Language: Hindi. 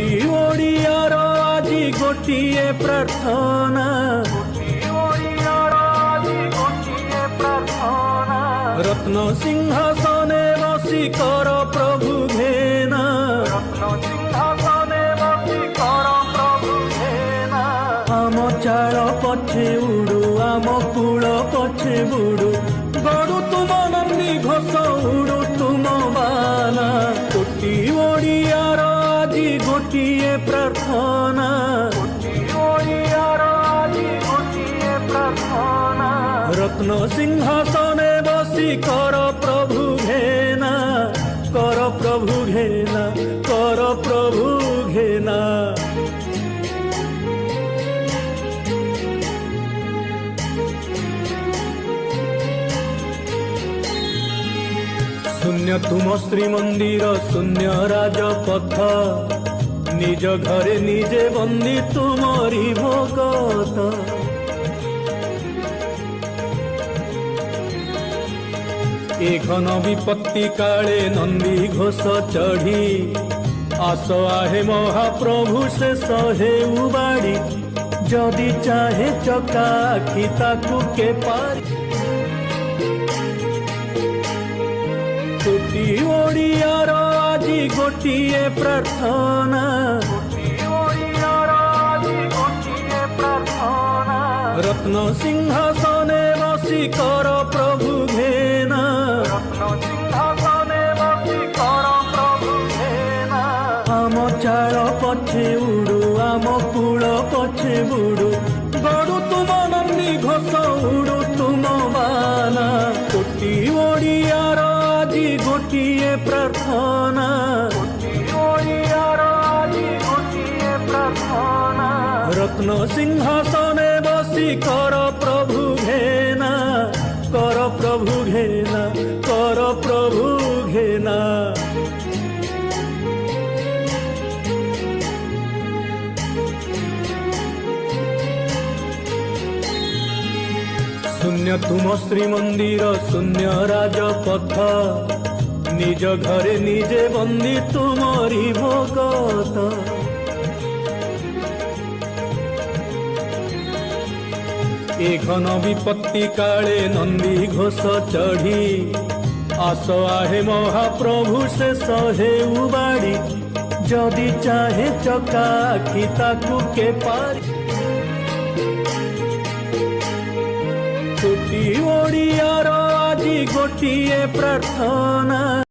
कोटी ओडियार आजी गोटिए प्रार्थना रत्न सिंहासने बसी कर प्रभु घेना आम चाल पछे उड़ू आम कूल पछे बुड़ू गड़ू तुम नंदी घोष उड़ू तुम बाना कोटी ओडियार आजी गोटिए प्रार्थना रत्न सिंहासने बसी कर प्रभु घेना कर प्रभु घेना कर प्रभु घेना शून्य तुम श्रीमंदिर शून्य राजपथ निज घरे निजे बंदी तुमरी भगत ए घन विपत्ति काले नंदी घोष चढ़ी आस आहे महाप्रभु से सहे उबाड़ी जदि चाहे चका आखि ताकू के पारी कोटी ओडियार आजी गोटिए प्रार्थना रत्न सिंहासने बसी कर प्रभु घेना आम चाल पछे उड़ू आम कूल पछे बुड़ू गड़ू तुम नंदी घोष उड़ू तुम बाना कोटी ओडियार आजी गोटिए प्रार्थना रत्न सिंहासने बसी कर प्रभु घेना कर प्रभु घेना कर प्रभु घेना शून्य तुम श्रीमंदिर शून्य राजपथ निज घरे निजे बंदी तुमरी भगत ए घन विपत्ति काले नंदी घोष चढ़ी आस आहे महाप्रभु से सहे उबाड़ी जदि चाहे चका आखि ताकू के पारी कोटी ओडियार आजी गोटिए प्रार्थना।